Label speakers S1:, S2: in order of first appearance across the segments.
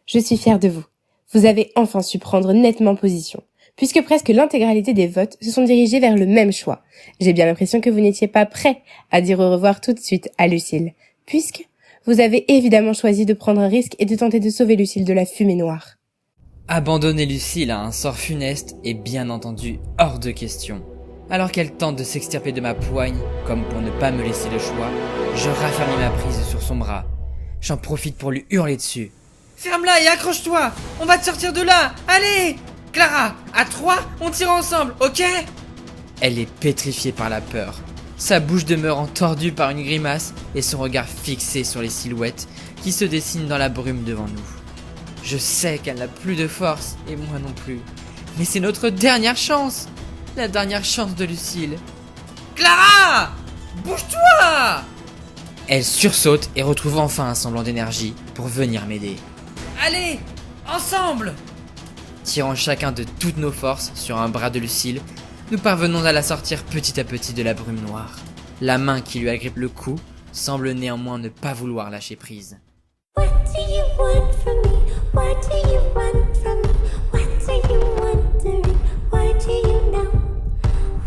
S1: je suis fière de vous. Vous avez enfin su prendre nettement position, puisque presque l'intégralité des votes se sont dirigés vers le même choix. J'ai bien l'impression que vous n'étiez pas prêt à dire au revoir tout de suite à Lucille, puisque vous avez évidemment choisi de prendre un risque et de tenter de sauver Lucille de la fumée noire.
S2: Abandonner Lucille à un sort funeste est bien entendu hors de question. Alors qu'elle tente de s'extirper de ma poigne, comme pour ne pas me laisser le choix, je raffermis ma prise sur son bras. J'en profite pour lui hurler dessus. Ferme-la et accroche-toi! On va te sortir de là! Allez! Clara, à 3, on tire ensemble, ok? Elle est pétrifiée par la peur. Sa bouche demeure entordue par une grimace et son regard fixé sur les silhouettes qui se dessinent dans la brume devant nous. Je sais qu'elle n'a plus de force, et moi non plus. Mais c'est notre dernière chance! La dernière chance de Lucille. Clara! Bouge-toi! Elle sursaute et retrouve enfin un semblant d'énergie pour venir m'aider. Allez! Ensemble! Tirant chacun de toutes nos forces sur un bras de Lucille, nous parvenons à la sortir petit à petit de la brume noire. La main qui lui agrippe le cou semble néanmoins ne pas vouloir lâcher prise.
S3: What do you want from me? What do you want from me? What are you wondering? Why do you know?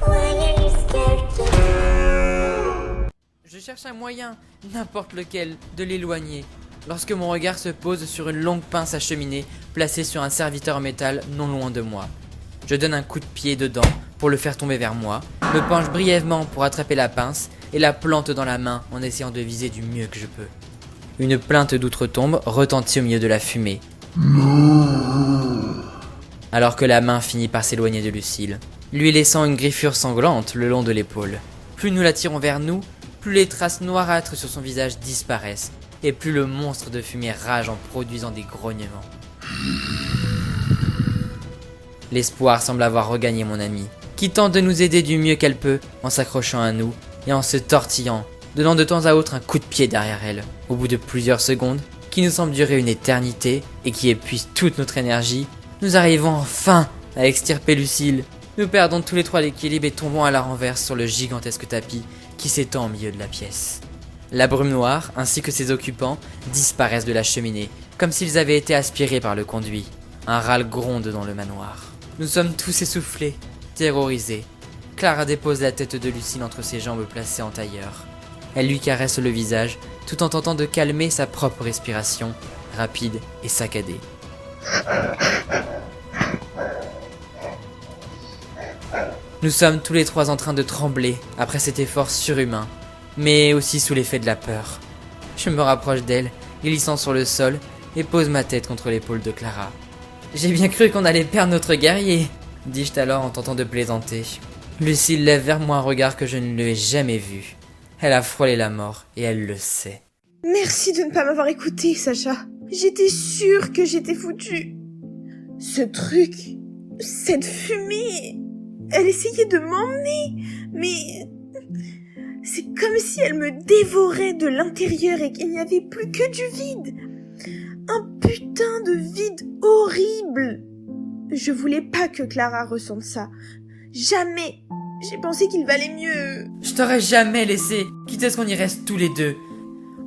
S3: Why are you scared to know?
S2: Je cherche un moyen, n'importe lequel, de l'éloigner, lorsque mon regard se pose sur une longue pince à cheminée placée sur un serviteur en métal non loin de moi. Je donne un coup de pied dedans pour le faire tomber vers moi, me penche brièvement pour attraper la pince et la plante dans la main en essayant de viser du mieux que je peux. Une plainte d'outre-tombe retentit au milieu de la fumée. Alors que la main finit par s'éloigner de Lucille, lui laissant une griffure sanglante le long de l'épaule. Plus nous la tirons vers nous, plus les traces noirâtres sur son visage disparaissent, et plus le monstre de fumée rage en produisant des grognements. L'espoir semble avoir regagné mon amie, qui tente de nous aider du mieux qu'elle peut en s'accrochant à nous et en se tortillant, donnant de temps à autre un coup de pied derrière elle. Au bout de plusieurs secondes, qui nous semblent durer une éternité et qui épuisent toute notre énergie, nous arrivons enfin à extirper Lucille. Nous perdons tous les trois l'équilibre et tombons à la renverse sur le gigantesque tapis qui s'étend au milieu de la pièce. La brume noire, ainsi que ses occupants, disparaissent de la cheminée, comme s'ils avaient été aspirés par le conduit. Un râle gronde dans le manoir. Nous sommes tous essoufflés, terrorisés. Clara dépose la tête de Lucille entre ses jambes placées en tailleur. Elle lui caresse le visage, tout en tentant de calmer sa propre respiration, rapide et saccadée. Nous sommes tous les trois en train de trembler après cet effort surhumain, mais aussi sous l'effet de la peur. Je me rapproche d'elle, glissant sur le sol, et pose ma tête contre l'épaule de Clara. J'ai bien cru qu'on allait perdre notre guerrier, dis-je alors en tentant de plaisanter. Lucille lève vers moi un regard que je ne lui ai jamais vu. Elle a frôlé la mort, et elle le sait.
S4: Merci de ne pas m'avoir écouté, Sacha. J'étais sûre que j'étais foutue. Ce truc, cette fumée, elle essayait de m'emmener, mais c'est comme si elle me dévorait de l'intérieur et qu'il n'y avait plus que du vide. Un putain de vide horrible. Je voulais pas que Clara ressente ça. Jamais. J'ai pensé qu'il valait mieux.
S2: Je t'aurais jamais laissé, quitte à ce qu'on y reste tous les deux.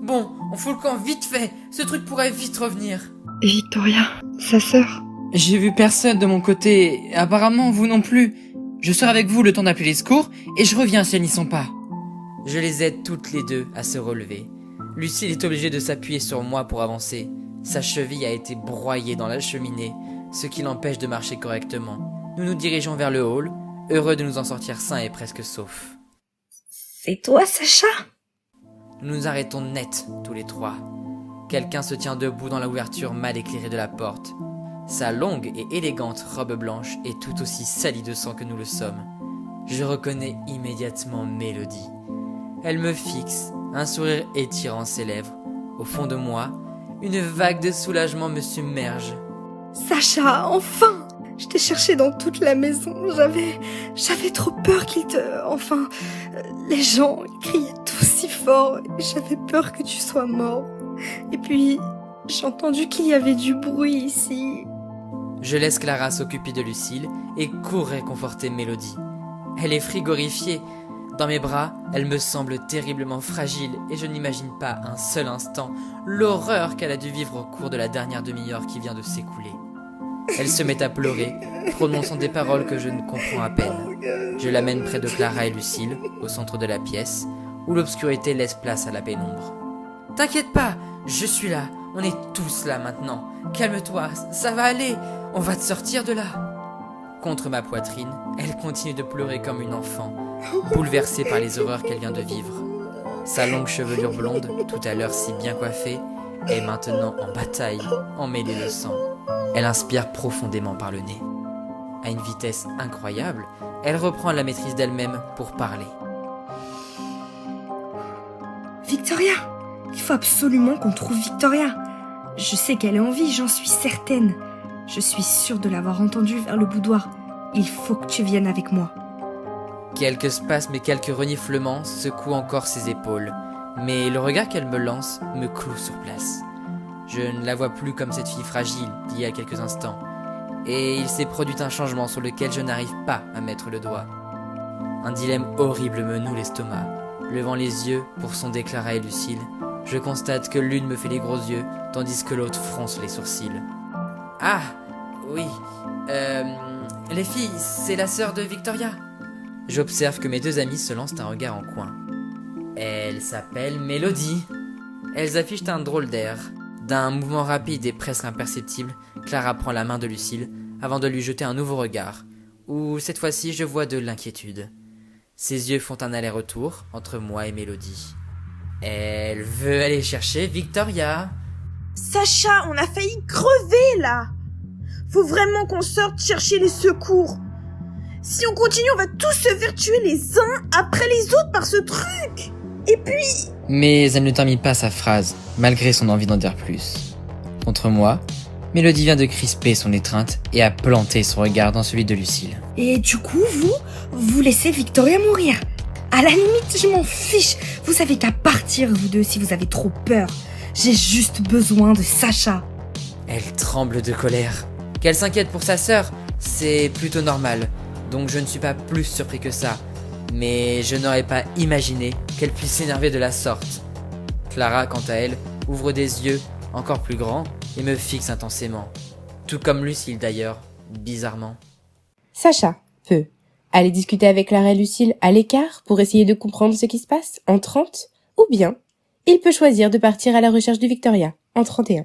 S2: Bon, on fout le camp vite fait, ce truc pourrait vite revenir.
S5: Et Victoria, sa sœur?
S2: J'ai vu personne de mon côté, apparemment vous non plus. Je serai avec vous le temps d'appeler les secours, et je reviens si elles n'y sont pas. Je les aide toutes les deux à se relever. Lucille est obligée de s'appuyer sur moi pour avancer. Sa cheville a été broyée dans la cheminée, ce qui l'empêche de marcher correctement. Nous nous dirigeons vers le hall, heureux de nous en sortir sains et presque saufs.
S5: C'est toi, Sacha?
S2: Nous nous arrêtons net, tous les trois. Quelqu'un se tient debout dans l'ouverture mal éclairée de la porte. Sa longue et élégante robe blanche est tout aussi salie de sang que nous le sommes. Je reconnais immédiatement Mélodie. Elle me fixe, un sourire étirant ses lèvres. Au fond de moi, une vague de soulagement me submerge.
S5: Sacha, enfin! Je t'ai cherché dans toute la maison. J'avais trop peur qu'il te... Enfin, les gens criaient tous si fort. J'avais peur que tu sois mort. Et puis, j'ai entendu qu'il y avait du bruit ici.
S2: Je laisse Clara s'occuper de Lucille et cours réconforter Mélodie. Elle est frigorifiée. Dans mes bras, elle me semble terriblement fragile et je n'imagine pas un seul instant l'horreur qu'elle a dû vivre au cours de la dernière demi-heure qui vient de s'écouler. Elle se met à pleurer, prononçant des paroles que je ne comprends à peine. Je l'amène près de Clara et Lucille, au centre de la pièce, où l'obscurité laisse place à la pénombre. « T'inquiète pas, je suis là, on est tous là maintenant. Calme-toi, ça va aller, on va te sortir de là. » Contre ma poitrine, elle continue de pleurer comme une enfant, bouleversée par les horreurs qu'elle vient de vivre. Sa longue chevelure blonde, tout à l'heure si bien coiffée, est maintenant en bataille, emmêlée de sang. Elle inspire profondément par le nez. À une vitesse incroyable, elle reprend la maîtrise d'elle-même pour parler.
S5: Victoria, il faut absolument qu'on trouve Victoria. Je sais qu'elle est en vie, j'en suis certaine. Je suis sûre de l'avoir entendue vers le boudoir. Il faut que tu viennes avec moi.
S2: Quelques spasmes et quelques reniflements secouent encore ses épaules, mais le regard qu'elle me lance me cloue sur place. Je ne la vois plus comme cette fille fragile d'il y a quelques instants, et il s'est produit un changement sur lequel je n'arrive pas à mettre le doigt. Un dilemme horrible me noue l'estomac. Levant les yeux pour sonder Clara et Lucille, je constate que l'une me fait les gros yeux, tandis que l'autre fronce les sourcils. « Ah, oui, les filles, c'est la sœur de Victoria ?» J'observe que mes deux amies se lancent un regard en coin. Elle s'appelle Mélodie. Elles affichent un drôle d'air. D'un mouvement rapide et presque imperceptible, Clara prend la main de Lucille avant de lui jeter un nouveau regard, où cette fois-ci je vois de l'inquiétude. Ses yeux font un aller-retour entre moi et Mélodie. Elle veut aller chercher Victoria.
S4: Sacha, on a failli crever là. Faut vraiment qu'on sorte chercher les secours. Si on continue, on va tous se faire tuer les uns après les autres par ce truc. Et puis...
S2: Mais elle ne termine pas sa phrase, malgré son envie d'en dire plus. Contre moi, Mélodie vient de crisper son étreinte et a planté son regard dans celui de Lucille.
S5: Et du coup, vous laissez Victoria mourir. À la limite, je m'en fiche. Vous avez qu'à partir, vous deux, si vous avez trop peur. J'ai juste besoin de Sacha.
S2: Elle tremble de colère. Qu'elle s'inquiète pour sa sœur, c'est plutôt normal. Donc je ne suis pas plus surpris que ça. Mais je n'aurais pas imaginé qu'elle puisse s'énerver de la sorte. Clara, quant à elle, ouvre des yeux encore plus grands et me fixe intensément. Tout comme Lucille d'ailleurs, bizarrement.
S1: Sacha peut aller discuter avec Clara et Lucille à l'écart pour essayer de comprendre ce qui se passe en 30, ou bien il peut choisir de partir à la recherche de Victoria en 31.